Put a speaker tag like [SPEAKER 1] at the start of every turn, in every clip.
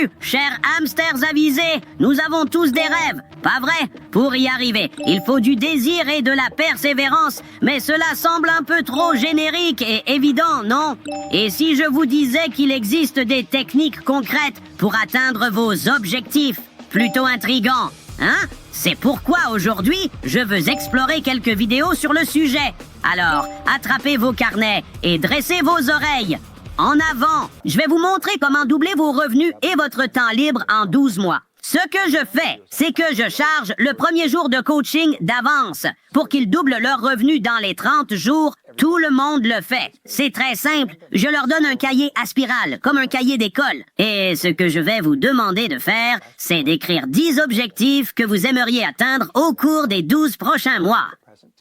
[SPEAKER 1] vu, chers hamsters avisés, nous avons tous des rêves, pas vrai? Pour y arriver, il faut du désir et de la persévérance, mais cela semble un peu trop générique et évident, non? Et si je vous disais qu'il existe des techniques concrètes pour atteindre vos objectifs? Plutôt intriguant, hein? C'est pourquoi aujourd'hui, je veux explorer quelques vidéos sur le sujet. Alors, attrapez vos carnets et dressez vos oreilles. En avant, je vais vous montrer comment doubler vos revenus et votre temps libre en 12 mois. Ce que je fais, c'est que je charge le premier jour de coaching d'avance pour qu'ils doublent leurs revenus dans les 30 jours. Tout le monde le fait. C'est très simple. Je leur donne un cahier à spirale, comme un cahier d'école. Et ce que je vais vous demander de faire, c'est d'écrire 10 objectifs que vous aimeriez atteindre au cours des 12 prochains mois.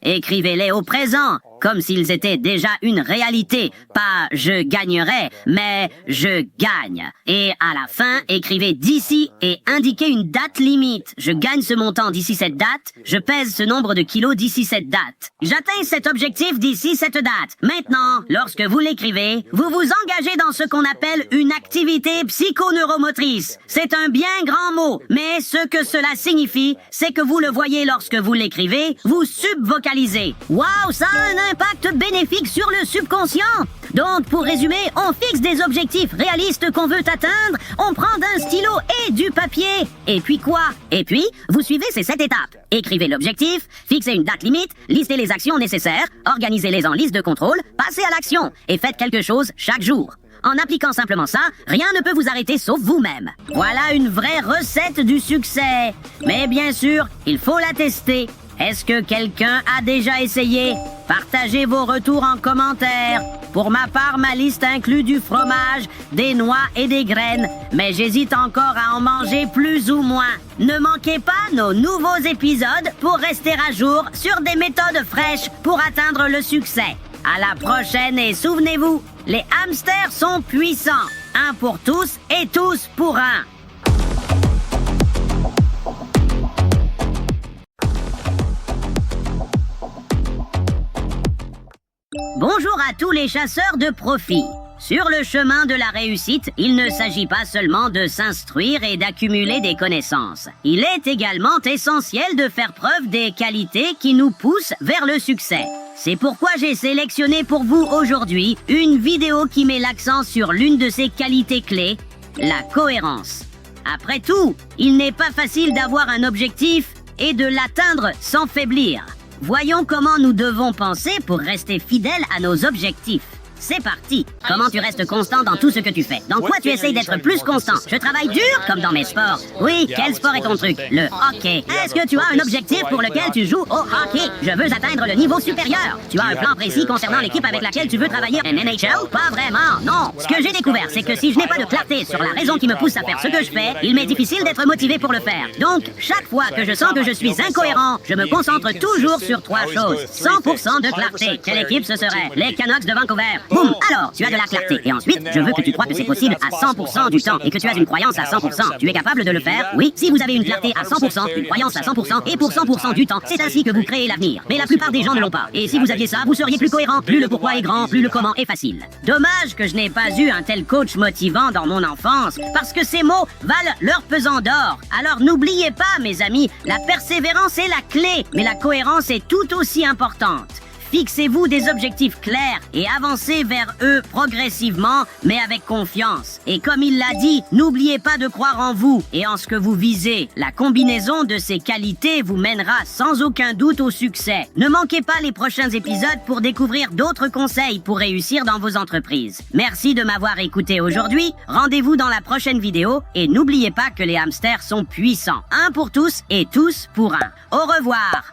[SPEAKER 1] Écrivez-les au présent, comme s'ils étaient déjà une réalité. Pas « je gagnerai », mais « je gagne ». Et à la fin, écrivez « d'ici » et indiquez une date limite. Je gagne ce montant d'ici cette date, je pèse ce nombre de kilos d'ici cette date. J'atteins cet objectif d'ici cette date. Maintenant, lorsque vous l'écrivez, vous vous engagez dans ce qu'on appelle une activité psychoneuromotrice. C'est un bien grand mot, mais ce que cela signifie, c'est que vous le voyez lorsque vous l'écrivez, vous subvocalisez. Waouh, ça a un impact bénéfique sur le subconscient. Donc, pour résumer, on fixe des objectifs réalistes qu'on veut atteindre, on prend un stylo et du papier. Et puis quoi? Et puis, vous suivez ces 7 étapes. Écrivez l'objectif, fixez une date limite, listez les actions nécessaires, organisez-les en liste de contrôle, passez à l'action et faites quelque chose chaque jour. En appliquant simplement ça, rien ne peut vous arrêter sauf vous-même. Voilà une vraie recette du succès. Mais bien sûr, il faut la tester. Est-ce que quelqu'un a déjà essayé? Partagez vos retours en commentaire. Pour ma part, ma liste inclut du fromage, des noix et des graines, mais j'hésite encore à en manger plus ou moins. Ne manquez pas nos nouveaux épisodes pour rester à jour sur des méthodes fraîches pour atteindre le succès. À la prochaine et souvenez-vous, les hamsters sont puissants. Un pour tous et tous pour un. Bonjour à tous les chasseurs de profit. Sur le chemin de la réussite, il ne s'agit pas seulement de s'instruire et d'accumuler des connaissances. Il est également essentiel de faire preuve des qualités qui nous poussent vers le succès. C'est pourquoi j'ai sélectionné pour vous aujourd'hui une vidéo qui met l'accent sur l'une de ces qualités clés, la cohérence. Après tout, il n'est pas facile d'avoir un objectif et de l'atteindre sans faiblir. Voyons comment nous devons penser pour rester fidèles à nos objectifs. C'est parti. Comment tu restes constant dans tout ce que tu fais? Dans quoi tu essayes d'être plus constant? Je travaille dur comme dans mes sports. Oui, quel sport est ton truc? Le hockey. Est-ce que tu as un objectif pour lequel tu joues au hockey? Je veux atteindre le niveau supérieur. Tu as un plan précis concernant l'équipe avec laquelle tu veux travailler en NHL? Pas vraiment, non. Ce que j'ai découvert, c'est que si je n'ai pas de clarté sur la raison qui me pousse à faire ce que je fais, il m'est difficile d'être motivé pour le faire. Donc, chaque fois que je sens que je suis incohérent, je me concentre toujours sur 3 choses. 100% de clarté. Quelle équipe ce serait? Les Canucks de Vancouver. Boum! Alors, tu as de la clarté. Et ensuite, je veux que tu crois que c'est possible à 100% du temps et que tu as une croyance à 100%. Tu es capable de le faire? Oui. Si vous avez une clarté à 100%, une croyance à 100% et pour 100% du temps, c'est ainsi que vous créez l'avenir. Mais la plupart des gens ne l'ont pas. Et si vous aviez ça, vous seriez plus cohérent. Plus le pourquoi est grand, plus le comment est facile. Dommage que je n'ai pas eu un tel coach motivant dans mon enfance, parce que ces mots valent leur pesant d'or. Alors n'oubliez pas, mes amis, la persévérance est la clé, mais la cohérence est tout aussi importante. Fixez-vous des objectifs clairs et avancez vers eux progressivement, mais avec confiance. Et comme il l'a dit, n'oubliez pas de croire en vous et en ce que vous visez. La combinaison de ces qualités vous mènera sans aucun doute au succès. Ne manquez pas les prochains épisodes pour découvrir d'autres conseils pour réussir dans vos entreprises. Merci de m'avoir écouté aujourd'hui. Rendez-vous dans la prochaine vidéo et n'oubliez pas que les hamsters sont puissants. Un pour tous et tous pour un. Au revoir!